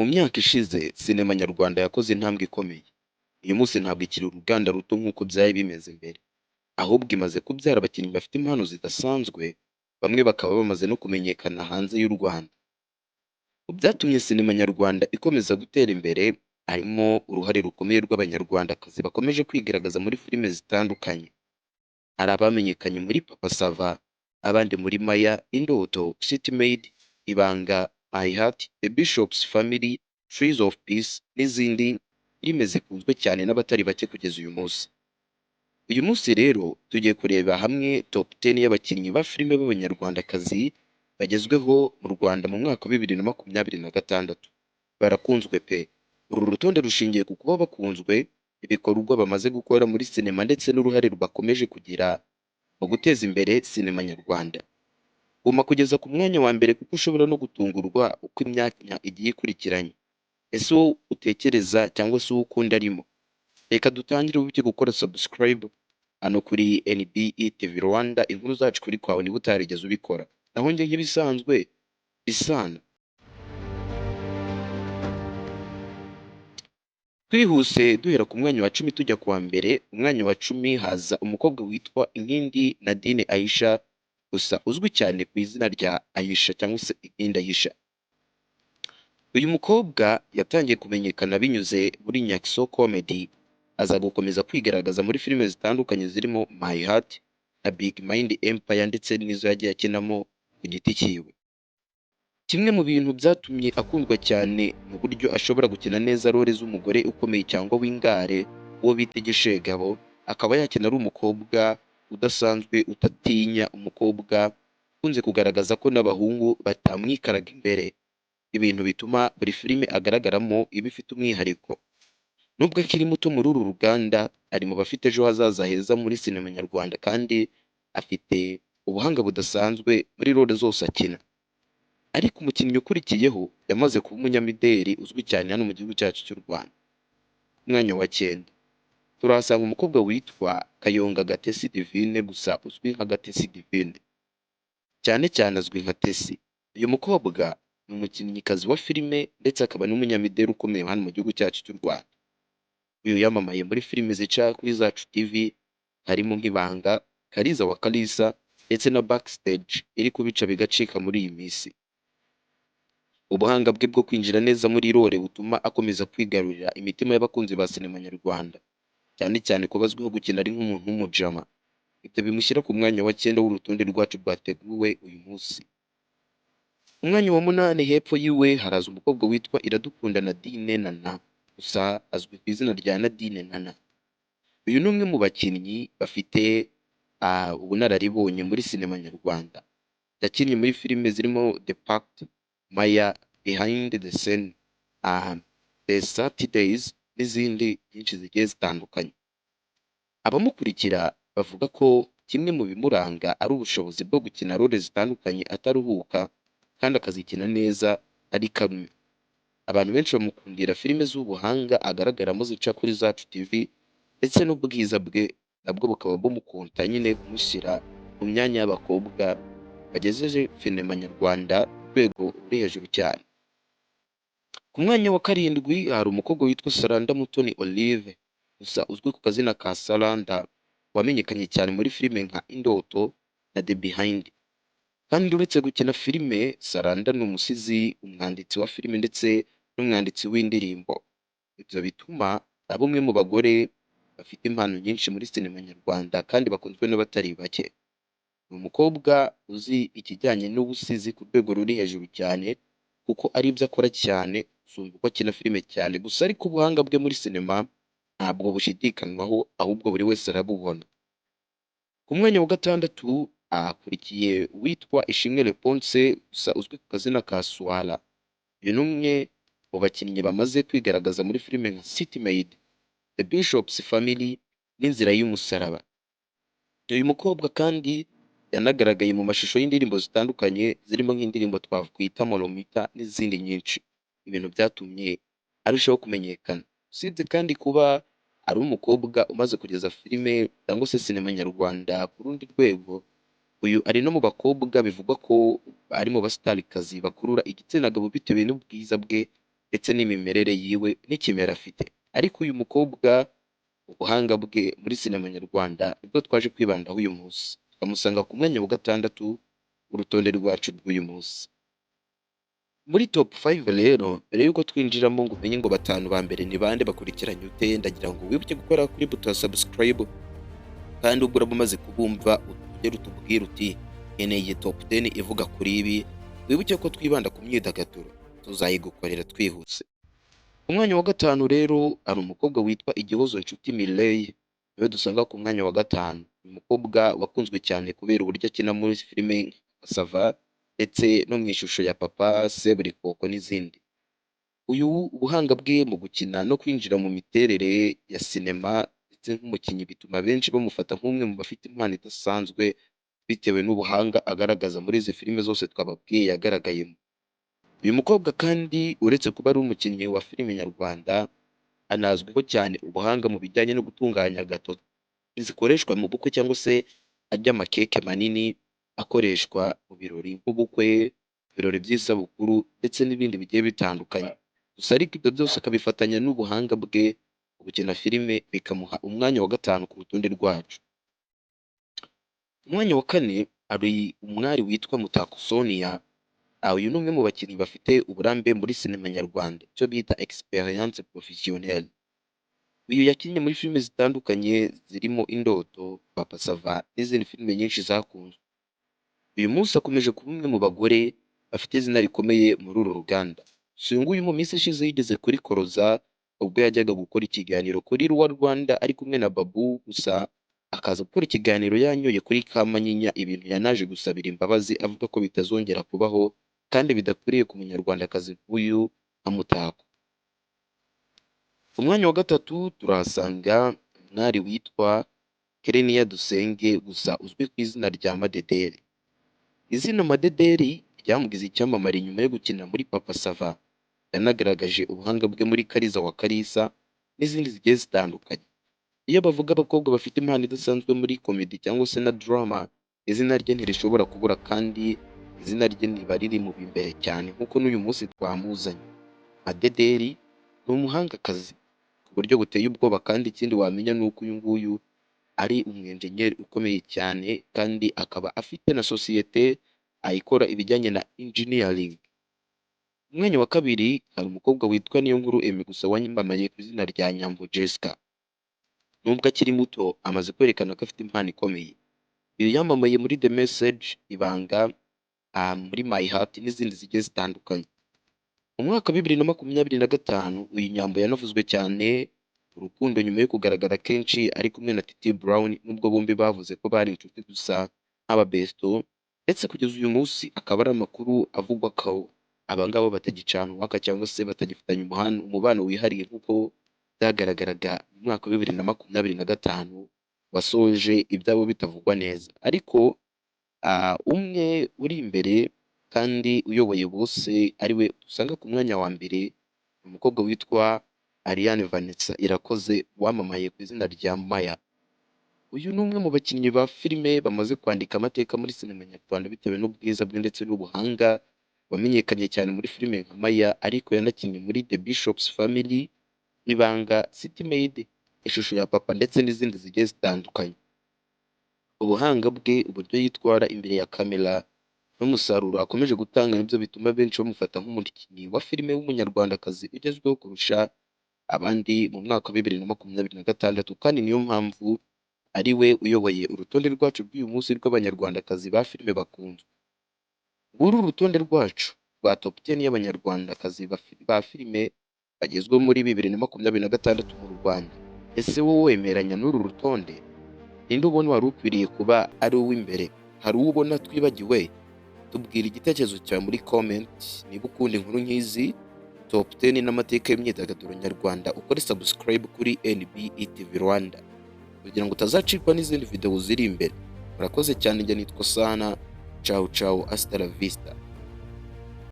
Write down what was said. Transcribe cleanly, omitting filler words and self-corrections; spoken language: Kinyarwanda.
Mu myaka ishize sinema nyarwanda yakoze intambwe ikomeye. Uyu munsi ntabwo ikiri uruganda ruto nk'uko byari bimeze mbere, ahubwo imaze kubyara abakinnyi bafite impano zidasanzwe, bamwe bakaba bamaze no kumenyekana hanze y'u Rwanda. Mu byatumye sinema nyarwanda ikomeza gutera imbere, harimo uruhare rukomeye rw'Abanyarwandakazi bakomeje kwigaragaza muri filime zitandukanye. Hari abamenyekanye muri Papa Sava, abandi muri Maya, Indoto, City Maid, Ibanga, My Heart, The Bishop's Family, Trees of Peace n'izindi filime zikunzwe cyane n'abatari bake kugeza uyu munsi. Uyu munsi rero tugiye kureba hamwe top 10 y'abakinnyi ba filime b'Abanyarwandakazi bagezweho mu Rwanda mu mwaka wa 2026. Barakunzwe pe. Uru rutonde rushingiye ku kuba bakunzwe, ibikorwa bamaze gukora muri sinema ndetse n'uruhare bakomeje kugira mu guteza imbere sinema nyarwanda. Guma kugeza ku mwanya wa mbere kuko ushobora no gutungurwa uko imyanya igiye ikurikiranye. Ese wowe utekereza cyangwa se uwo ukunda arimo? Reka dutangire uburyo gukora subscribe hano kuri NBE TV Rwanda, inkuru zacu kuri kwawe niba utarigeze ubikora. Naho njye nk'ibisanzwe bisana. Twihuse duhera ku mwanya wa 10 tujya kuwa mbere. Umwanya wa 10 haza umukobwa witwa Inkindi Nadine Aisha, gusa uzwi cyane ku izina rya Aisha cyangwa se Inkindi Aisha. Uyu mukobwa yatangiye kumenyekana binyuze muri Nyakiso Comedy, aza gukomeza kwigaragaza muri filime zitandukanye zirimo My Heart na Big Mind Empire ndetse n'izo yagiye akinamo ku giti cyiwe. Kimwe mu bintu byatumye akundwa cyane mu buryo ashobora gukina neza role z'umugore ukomeye cyangwa w'ingare uwo bita igishegabo, akaba yakina ari umukobwa udasanzwe utatinya, umukobwa ukunze kugaragaza ko n'abahungu batamwikaraga imbere, ibintu bituma buri filime agaragaramo iba ifite umwihariko. Nubwo akiri muto muri uru ruganda, ari mu bafite ejo hazaza heza muri sinema nyarwanda kandi afite ubuhanga budasanzwe muri role zose akina. Ariko umukinnyi ukurikiyeho yamaze kuba umunyamideli uzwi cyane hano mu gihugu cyacu cy'u Rwanda. Umwanya wa 9 turahasanga umukobwa witwa Kayonga Gatesi Divine, gusa uzwi nka Gatesi Divine, cyane cyane azwi nka Tesi. Uyu mukobwa ni umukinnyikazi wa filime ndetse akaba n'umunyamideli ukomeye hano mu gihugu cyacu cy'u Rwanda. Uyu yamamaye muri filime zica kuri Zacu TV harimo nk'Ibanga, Kariza wa Kalisa ndetse na Backstage iri kubica bigacika muri iyi minsi. Ubuhanga bwe bwo kwinjira neza muri role butuma akomeza kwigarurira imitima y'abakunzi ba sinema nyarwanda, cyane cyane ko bazwiho gukina ari nk'umuntu w'umujama. Ibyo bimushyira ku mwanya wa 9 w'urutonde rwacu rwateguwe uyu munsi. Umwanya wa 8 hepfo yiwe haraza umukobwa witwa Iradukunda Nadine Nana, gusa azwi ku izina rya Nadine Nana. Uyu ni umwe mu bakinnyi bafite ubunararibonye muri sinema nyarwanda. Yakinnye muri filime zirimo The Pact, Maya, Behind the Scene, The Saturdays n'izindi nyinshi zigiye zitandukanye. Abamukurikira bavuga ko kimwe mu bimuranga ari ubushobozi bwo gukina role zitandukanye ataruhuka kandi akazikina neza ari kamwe. Abantu benshi bamukundira filime z'ubuhanga agaragaramo zica kuri Zacu TV ndetse n'ubwiza bwe nabwo bukaba bumukunta nyine kumushyira mu myanya y'abakobwa bagejeje sinema nyarwanda rwego ruri hejuru cyane. Ku mwanya wa 7 hari umukobwa witwa Saranda Mutoni Olive, gusa uzwi ku kazina ka Saranda, wamenyekanye cyane muri filime nka Indoto na The Behind. Kandi uretse gukina filime, Saranda ni umusizi, umwanditsi wa filime ndetse n'umwanditsi w'indirimbo. Ibyo bituma aba umwe mu bagore bafite impano nyinshi muri sinema nyarwanda kandi bakunzwe n'abatari bake. Ni umukobwa uzi ikijyanye n'ubusizi ku rwego ruri hejuru cyane kuko ari ibyo akora cyane usumba uko akina filime cyane, gusa ariko ubuhanga bwe muri sinema ntabwo bushidikanywaho, ahubwo buri wese arabubona. Ku mwanya wa 6 akurikiye witwa Ishimwe Leponse, gusa uzwi ku kazina ka Swala. Uyu ni umwe mu bakinnyi bamaze kwigaragaza muri filime nka City Maid, The Bishop's Family n'Inzira y'Umusaraba. Uyu mukobwa kandi yanagaragaye mu mashusho y'indirimbo zitandukanye zirimo nk'indirimbo twakwita Molomita n'izindi nyinshi. Ibintu byatumye arushaho kumenyekana. Usibye kandi kuba ari umukobwa umaze kugeza filime cyangwa se sinema nyarwanda ku rundi rwego, uyu ari no mu bakobwa bivugwa ko ari mu bastarikazi bakurura igitsina gabo bitewe n'ubwiza bwe ndetse n'imimerere yiwe n'ikimero afite. Ariko uyu mukobwa ubuhanga bwe muri sinema nyarwanda nibwo twaje kwibandaho uyu munsi, tukamusanga ku mwanya wa gatandatu w'urutonde rwacu rw'uyu munsi. Muri top 5 rero, mbere yuko twinjiramo ngo umenye ngo batanu ba mbere ni bande bakurikiranye ute, ndagira ngo wibuke gukora kuri buto ya subscribe, kandi ubwo uraba umaze kubumva utugere utubwire uti nkeneye top 10 ivuga kuri ibi. Wibuke ko twibanda ku myidagaduro, tuzayigukorera twihuse. Ku mwanya wa gatanu rero hari umukobwa witwa Igihozo Nshuti Mireille, niwe dusanga ku mwanya wa gatanu. Uyu mukobwa wakunzwe cyane kubera uburyo akina muri filime Sava ndetse no mu ishusho ya Papa, Seburikoko n'izindi. Uyu ubuhanga bwe mu gukina no kwinjira mu miterere ya sinema ndetse nk'umukinnyi bituma benshi bamufata nk'umwe mu bafite impano idasanzwe bitewe n'ubuhanga agaragaza muri izi filime zose twababwiye yagaragayemo. Uyu mukobwa kandi uretse kuba ari umukinnyi wa filime nyarwanda, anazwiho cyane ubuhanga mu bijyanye no gutunganya gato zikoreshwa mu bukwe cyangwa se arya amakeke manini akoreshwa mu birori nk'ubukwe, ibirori by'isabukuru ndetse n'ibindi bigiye bitandukanye. Gusa ariko ibyo byose akabifatanya n'ubuhanga bwe mu gukina filime bikamuha umwanya wa gatanu ku rutonde rwacu. Umwanya wa kane hari umwari witwa Mutako Sonia. Uyu ni umwe mu bakinnyi bafite uburambe muri sinema nyarwanda, icyo bita experience professionnelle. Uyu yakinnye muri filime zitandukanye zirimo Indoto, Papa Sava n'izindi filime nyinshi zakunzwe. Uyu munsi akomeje kuba umwe mu bagore bafite izina rikomeye muri uru ruganda. Si uyu nguyu mu minsi ishize yigeze kuri Koroza ubwo yajyaga gukora ikiganiro kuri Ruwa Rwanda ari kumwe na Babu, gusa akaza gukora ikiganiro yanyoye kuri Kamanyinya, ibintu yanaje gusabira imbabazi avuga ko bitazongera kubaho kandi bidakwiriye ku munyarwandakazi nk'uyu nka Mutako. Ku mwanya wa gatatu turahasanga umwari witwa Kelenia Dusenge, gusa uzwi ku izina rya Madederi. Izina Madederi ryamugize icyamamare nyuma yo gukina muri Papa Sava. Yanagaragaje ubuhanga bwe muri Kariza wa Kalisa n'izindi zigiye zitandukanye. Iyo bavuga abakobwa bafite impano idasanzwe muri komedi cyangwa se na drama, izina rye ntirishobora kubura, kandi izina rye riba riri mu b'imbere cyane nk'uko n'uyu munsi twamuzanye. Madederi ni umuhangakazi ku buryo buteye ubwoba, kandi ikindi wamenya ni uko uyu nguyu ari umwenjenyeri ukomeye cyane, kandi akaba afite na sosiyete ayikora ibijyanye na engineering. Ku mwanya wa kabiri hari umukobwa witwa Niyonkuru Aimé, gusa wanyamamaye ku izina rya Nyambo Jessica. Nubwo akiri muto amaze kwerekana ko afite impano ikomeye. Uyu yamamaye muri The Message, Ibanga, muri My Heart n'izindi zigiye zitandukanye. Mu mwaka wa 2025 uyu Nyambo yanavuzwe cyane urukundo nyuma yo kugaragara kenshi ari kumwe na Titi Brown, nubwo bombi bavuze ko bari inshuti gusa nk'ababesto, ndetse kugeza uyu munsi akaba ari amakuru avugwa ko abangabo batagicana uwaka cyangwa se batagifitanye umubano wihariye nk'uko byagaragaraga mu mwaka wa 2025 wasoje ibyabo bitavugwa neza. Ariko umwe uri imbere kandi uyoboye bose ariwe usanga ku mwanya wa mbere, umukobwa witwa Ariane Vanessa Irakoze wamamaye ku izina rya Maya. Uyu ni umwe mu bakinnyi ba filime bamaze kwandika amateka muri sinema nyarwanda bitewe n'ubwiza bwe ndetse n'ubuhanga. Wamenyekanye cyane muri filime nka Maya, ariko yanakinnye muri The Bishop's Family, Ibanga, City Maid, Ishusho ya Papa ndetse n'izindi zigiye zitandukanye. Ubuhanga bwe, uburyo yitwara imbere ya kamera n'umusaruro akomeje gutanga nibyo bituma benshi bamufata nk'umukinnyi wa filime w'umunyarwandakazi ugezweho kurusha abandi mu mwaka wa 2026, kandi niyo mpamvu ari we uyoboye urutonde rwacu rw'uyu munsi rw'abanyarwandakazi ba filime bakunzwe. Nguru urutonde rwacu rwa top 10 y'abanyarwandakazi ba filime bagezweho muri 2026 mu Rwanda. Ese wowe wemeranya n'uru rutonde? Ninde ubona wari ukwiriye kuba ari uw'imbere? Hari uwo ubona twibagiwe? Tubwira igitekerezo cyawe muri comment. Niba ukunda inkuru nk'izi top 10 n'amateka y'imyidagaduro nyarwanda, ukore subscribe kuri NBE TV Rwanda kugira ngo utazacikwa n'izindi video ziri imbere. Murakoze cyane, njye nitwa Sana. Ciao ciao, hasta la vista.